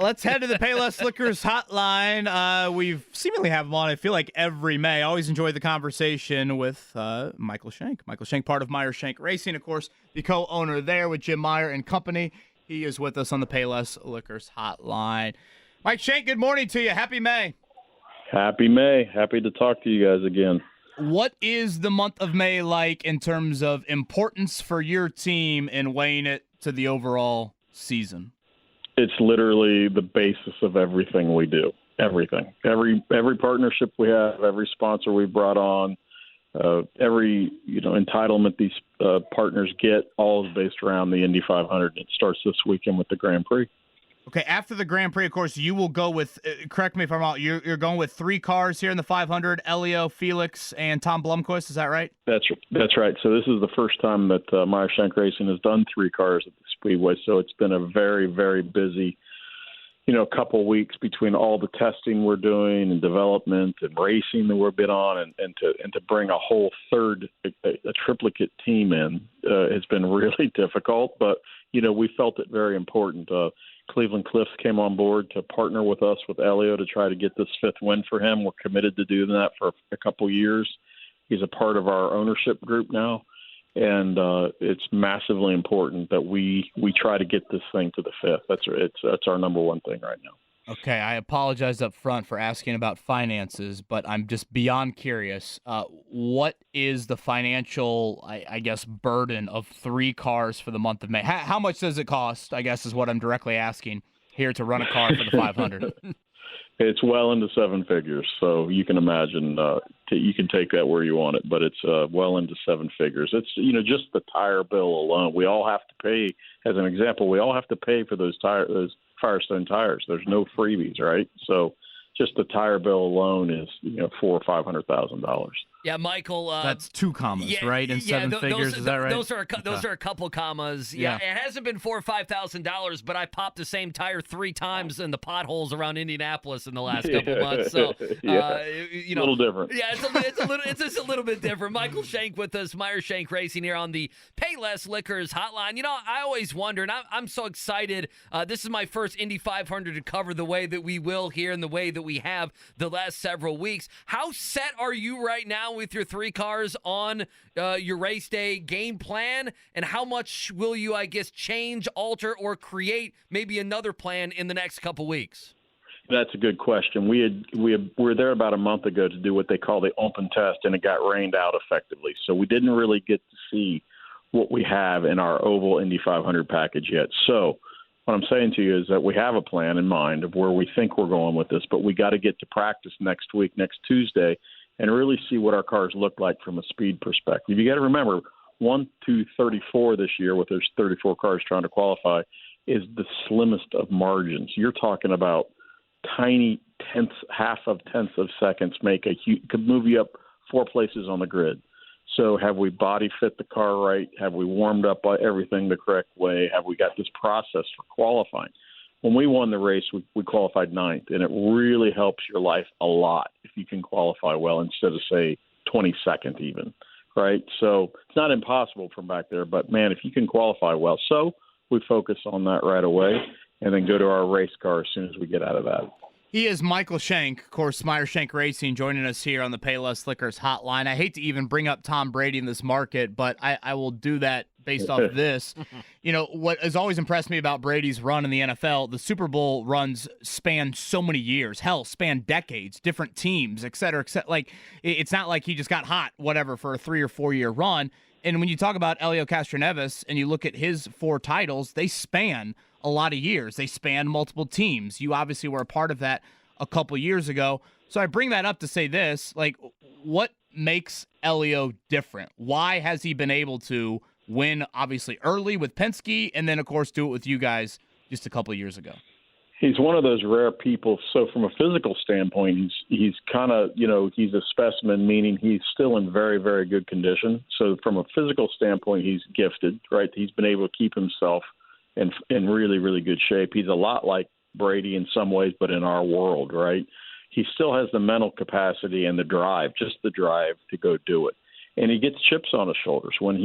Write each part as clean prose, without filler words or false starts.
Let's head to the Payless Liquors hotline. We've seemingly have him on, I feel like, every May. I always enjoy the conversation with Michael Shank. Michael Shank, part of Meyer Shank Racing, of course, the co-owner there with Jim Meyer and company. He is with us on the Payless Liquors hotline. Mike Shank, good morning to you. Happy May. Happy May. Happy to talk to you guys again. What is the month of May like in terms of importance for your team in weighing it to the overall season? It's literally the basis of everything we do. Everything. Every partnership we have, every sponsor we brought on, every entitlement these partners get, all is based around the Indy 500. It starts this weekend with the Grand Prix. Okay, after the Grand Prix, of course, you will go with, correct me if I'm wrong, you're going with 3 cars here in the 500, Elio, Felix, and Tom Blomqvist, is that right? That's right. So this is the first time that Meyer Shank Racing has done 3 cars at the Speedway, so it's been a very, very busy, couple weeks between all the testing we're doing and development and racing that we're been on, and to bring a whole third, a triplicate team in has been really difficult, but, we felt it very important. Cleveland Cliffs came on board to partner with us with Elio to try to get this 5th win for him. We're committed to doing that for a couple years. He's a part of our ownership group now, and it's massively important that we try to get this thing to the 5th. That's our number one thing right now. Okay, I apologize up front for asking about finances, but I'm just beyond curious. What is the financial, I guess, burden of 3 cars for the month of May? How much does it cost, I guess, is what I'm directly asking here to run a car for the 500? It's well into 7 figures, so you can imagine you can take that where you want it, but it's well into 7 figures. It's, just the tire bill alone. We all have to pay, as an example, we all have to pay for those Firestone tires. There's no freebies, right? So just the tire bill alone is, $400,000 or $500,000. Yeah, Michael. That's 2 commas, right? In 7 figures, is that right? Those are a couple commas. Yeah, it hasn't been $4,000 or $5,000, but I popped the same tire 3 times in the potholes around Indianapolis in the last couple months. So, a little different. Yeah, it's just a little bit different. Michael Shank with us, Meyer Shank Racing here on the Payless Liquors hotline. I always wonder, and I'm so excited. This is my first Indy 500 to cover the way that we will here and the way that we have the last several weeks. How set are you right now with your 3 cars on your race day game plan, and how much will you, I guess, change, alter, or create maybe another plan in the next couple weeks? That's a good question. We were there about a month ago to do what they call the open test, and it got rained out effectively. So we didn't really get to see what we have in our oval Indy 500 package yet. So what I'm saying to you is that we have a plan in mind of where we think we're going with this, but we got to get to practice next week, next Tuesday, and really see what our cars look like from a speed perspective. You got to remember, 1 to 34 this year, with there's 34 cars trying to qualify, is the slimmest of margins. You're talking about tiny half of tenths of seconds could move you up 4 places on the grid. So have we body fit the car right? Have we warmed up everything the correct way? Have we got this process for qualifying? When we won the race, we qualified 9th, and it really helps your life a lot if you can qualify well instead of, say, 22nd even, right? So it's not impossible from back there, but, man, if you can qualify well. So we focus on that right away and then go to our race car as soon as we get out of that. He is Michael Shank, of course, Meyer Shank Racing, joining us here on the Payless Liquors hotline. I hate to even bring up Tom Brady in this market, but I will do that based off of this. What has always impressed me about Brady's run in the NFL, the Super Bowl runs span so many years, span decades, different teams, et cetera, et cetera. Like, it's not like he just got hot, whatever, for a 3 or 4 year run. And when you talk about Elio Castroneves and you look at his 4 titles, they span a lot of years. They span multiple teams. You obviously were a part of that a couple years ago. So I bring that up to say this, like, what makes Elio different? Why has he been able to win, obviously, early with Penske, and then, of course, do it with you guys just a couple of years ago? He's one of those rare people. So from a physical standpoint, he's kind of, he's a specimen, meaning he's still in very, very good condition. So from a physical standpoint, he's gifted, right? He's been able to keep himself in really, really good shape. He's a lot like Brady in some ways, but in our world, right? He still has the mental capacity and the drive, just the drive to go do it. And he gets chips on his shoulders. When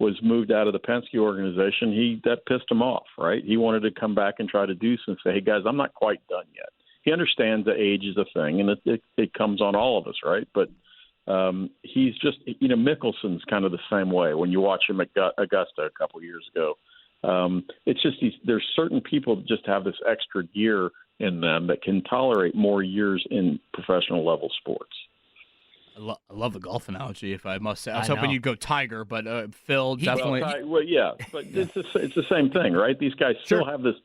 was moved out of the Penske organization, that pissed him off, right? He wanted to come back and try to do some, say, hey, guys, I'm not quite done yet. He understands that age is a thing, and it comes on all of us, right? But he's just, Mickelson's kind of the same way when you watch him at Augusta a couple of years ago. It's just there's certain people that just have this extra gear in them that can tolerate more years in professional level sports. I love the golf analogy, if I must say. I was hoping you'd go Tiger, but Phil definitely. Well, yeah, but it's the same thing, right? These guys still have this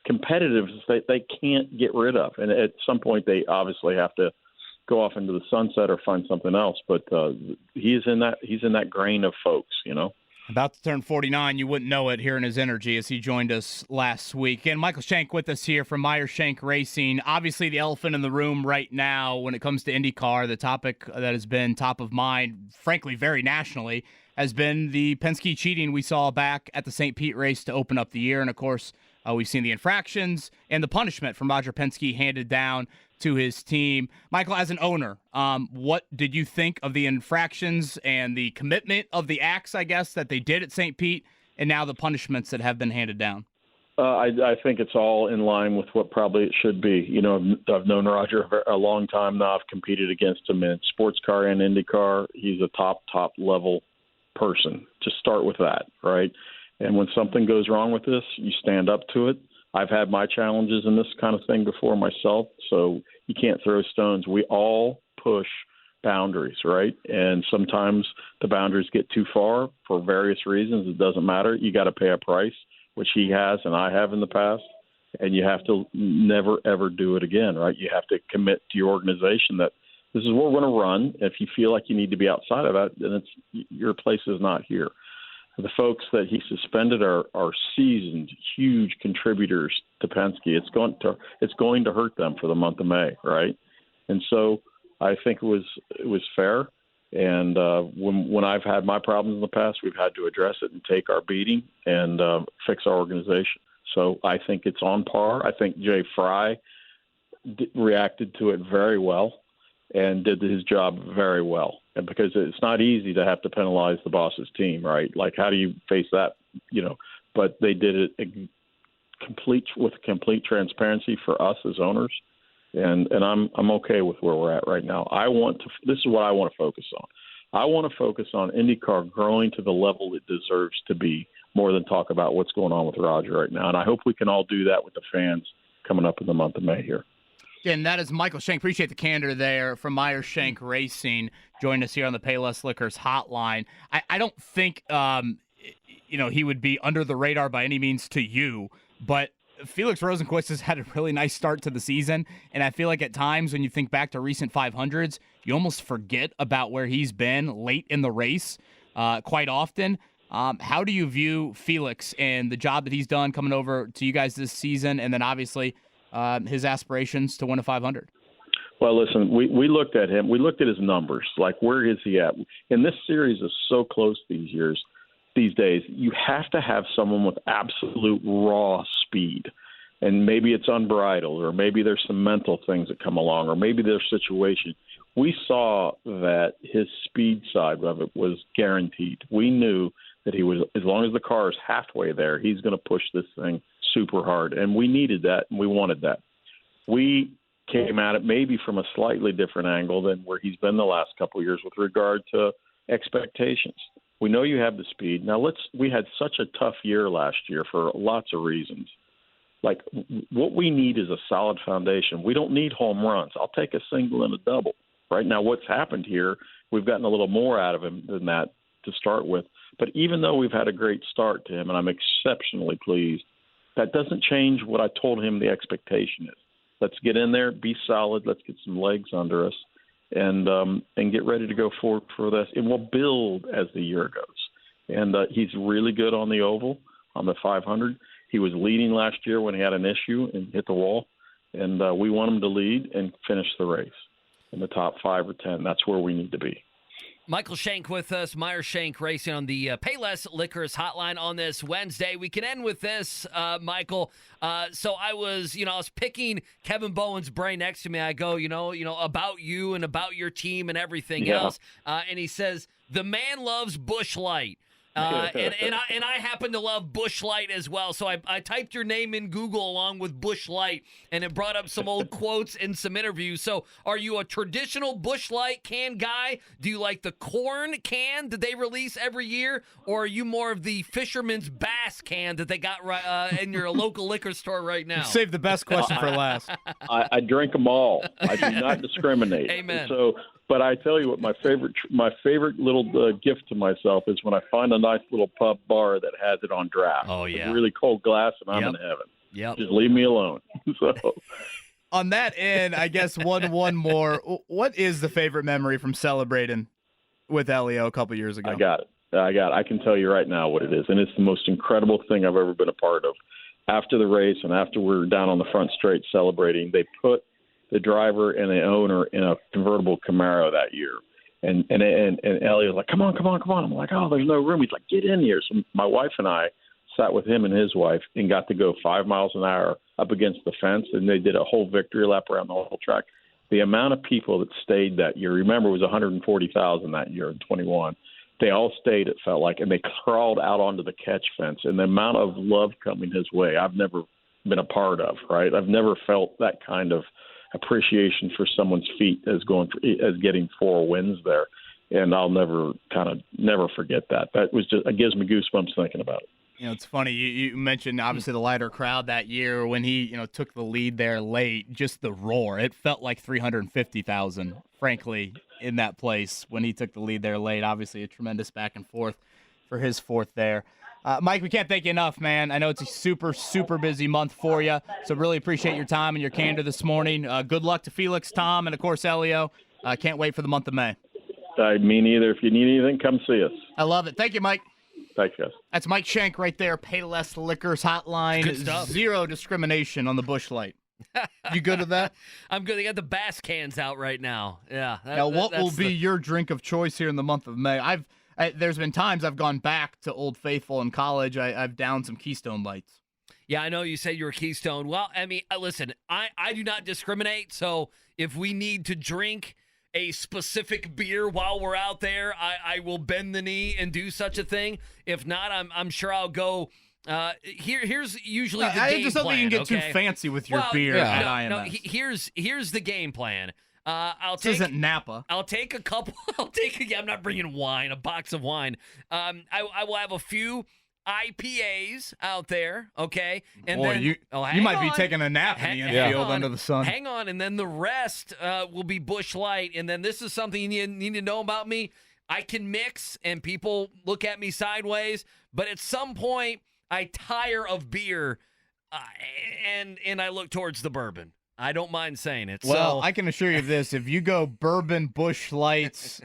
competitiveness they can't get rid of, and at some point they obviously have to go off into the sunset or find something else. But he's in that grain of folks, About to turn 49, you wouldn't know it hearing his energy as he joined us last week. And Michael Shank with us here from Meyer Shank Racing. Obviously, the elephant in the room right now when it comes to IndyCar, the topic that has been top of mind, frankly, very nationally, has been the Penske cheating we saw back at the St. Pete race to open up the year. And, of course, we've seen the infractions and the punishment from Roger Penske handed down to his team. Michael, as an owner, what did you think of the infractions and the commitment of the acts, I guess, that they did at St. Pete, and now the punishments that have been handed down? I think it's all in line with what probably it should be. I've known Roger a long time now. I've competed against him in sports car and IndyCar. He's a top level person. Just start with that, right? And when something goes wrong with this, you stand up to it. I've had my challenges in this kind of thing before myself, so you can't throw stones. We all push boundaries, right? And sometimes the boundaries get too far for various reasons. It doesn't matter. You got to pay a price, which he has and I have in the past, and you have to never, ever do it again, right? You have to commit to your organization that this is where we're going to run. If you feel like you need to be outside of that, then your place is not here. The folks that he suspended are seasoned, huge contributors to Penske. It's going to hurt them for the month of May, right? And so I think it was fair. And when I've had my problems in the past, we've had to address it and take our beating and fix our organization. So I think it's on par. I think Jay Fry reacted to it very well and did his job very well. And because it's not easy to have to penalize the boss's team, right? Like, how do you face that? But they did it with complete transparency for us as owners, and I'm okay with where we're at right now. This is what I want to focus on. I want to focus on IndyCar growing to the level it deserves to be, more than talk about what's going on with Roger right now. And I hope we can all do that with the fans coming up in the month of May here. And that is Michael Shank. Appreciate the candor there from Meyer Shank Racing. Joined us here on the Payless Liquors hotline. I don't think, he would be under the radar by any means to you, but Felix Rosenqvist has had a really nice start to the season. And I feel like at times when you think back to recent 500s, you almost forget about where he's been late in the race quite often. How do you view Felix and the job that he's done coming over to you guys this season? And then obviously, his aspirations to win a 500? Well, listen, we looked at him. We looked at his numbers. Like, where is he at? And this series is so close these days. You have to have someone with absolute raw speed. And maybe it's unbridled, or maybe there's some mental things that come along, or maybe there's situation. We saw that his speed side of it was guaranteed. We knew that he was, as long as the car is halfway there, he's going to push this thing super hard, and we needed that, and we wanted that. We came at it maybe from a slightly different angle than where he's been the last couple of years with regard to expectations. We know you have the speed. Now we had such a tough year last year for lots of reasons. Like, what we need is a solid foundation. We don't need home runs. I'll take a single and a double. Right now, what's happened here, we've gotten a little more out of him than that to start with. But even though we've had a great start to him, and I'm exceptionally pleased, that doesn't change what I told him the expectation is. Let's get in there, be solid, let's get some legs under us, and get ready to go forward for this. And we'll build as the year goes. And he's really good on the oval, on the 500. He was leading last year when he had an issue and hit the wall. And we want him to lead and finish the race in the top 5 or 10. That's where we need to be. Michael Shank with us, Meyer Shank Racing on the Payless Liquors hotline on this Wednesday. We can end with this, Michael. So I was picking Kevin Bowen's brain next to me. I go, about you and about your team and everything else. And he says, the man loves Busch Light. And I happen to love Busch Light as well. So I typed your name in Google along with Busch Light, and it brought up some old quotes and some interviews. So are you a traditional Busch Light can guy? Do you like the corn can that they release every year? Or are you more of the Fisherman's Bass can that they got in your local liquor store right now? Save the best question for last. I drink them all. I do not discriminate. Amen. So, but I tell you what, my favorite little gift to myself is when I find a nice little pub bar that has it on draft. Oh, yeah. It's really cold glass, and I'm in heaven. Yep. Just leave me alone. So, On that end, I guess one more. What is the favorite memory from celebrating with Elio a couple years ago? I got it. I can tell you right now what it is, and it's the most incredible thing I've ever been a part of. After the race and after we're down on the front straight celebrating, they put the driver and the owner in a convertible Camaro that year. And Elliot's like, come on. I'm like, oh, there's no room. He's like, get in here. So my wife and I sat with him and his wife and got to go 5 miles an hour up against the fence, and they did a whole victory lap around the whole track. The amount of people that stayed that year, remember, it was 140,000 that year in 21. They all stayed, it felt like, and they crawled out onto the catch fence. And the amount of love coming his way, I've never been a part of, right? I've never felt that kind of appreciation for someone's feat as getting 4 wins there, and I'll never forget that. That was just, it gives me goosebumps thinking about it. You know, it's funny. You mentioned obviously the lighter crowd that year when he took the lead there late. Just the roar, it felt like 350,000. Frankly, in that place when he took the lead there late. Obviously, a tremendous back and forth for his fourth there. Mike, we can't thank you enough, man. I know it's a super, super busy month for you, so really appreciate your time and your candor this morning. Good luck to Felix, Tom, and, of course, Elio. Can't wait for the month of May. Me neither. If you need anything, come see us. I love it. Thank you, Mike. Thanks, guys. That's Mike Shank right there, Payless Liquors Hotline. Good stuff. Zero discrimination on the Busch Light. You good with that? I'm good. They got the Bass cans out right now. Yeah. Now, what will be your drink of choice here in the month of May? There's been times I've gone back to Old Faithful in college. I've downed some Keystone Lights. Yeah, I know you said you were Keystone. Well, I mean, listen, I do not discriminate. So if we need to drink a specific beer while we're out there, I will bend the knee and do such a thing. If not, I'm sure I'll go. Here's usually the game plan. I just don't think you can get too fancy with your beer at IMS. No, here's the game plan. This isn't Napa. I'll take a couple. I'm not bringing wine. A box of wine. I will have a few IPAs out there, okay? And Boy, then you might be taking a nap in the infield under the sun. Hang on, and then the rest will be Busch Light. And then this is something you need to know about me. I can mix, and people look at me sideways, but at some point I tire of beer, and I look towards the bourbon. I don't mind saying it. Well, so, I can assure you of this. If you go bourbon, Busch Lights,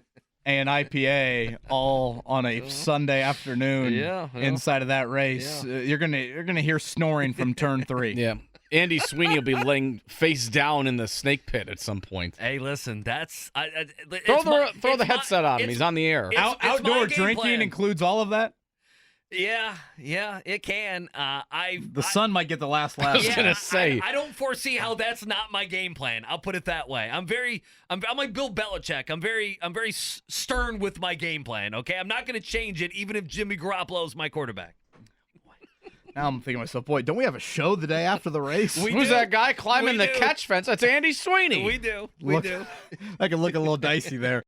and IPA all on a Sunday afternoon inside of that race, you're gonna hear snoring from turn 3. Yeah. Andy Sweeney will be laying face down in the snake pit at some point. Hey, listen, that's throw the headset on him. He's on the air. Outdoor drinking includes all of that. Yeah, it can. The sun might get the last laugh. I was gonna say. I don't foresee how that's not my game plan. I'll put it that way. I'm like Bill Belichick. I'm very stern with my game plan. Okay, I'm not gonna change it even if Jimmy Garoppolo is my quarterback. Now I'm thinking to myself, boy, don't we have a show the day after the race? Who's that guy climbing the catch fence? That's Andy Sweeney. We do. I can look a little dicey there.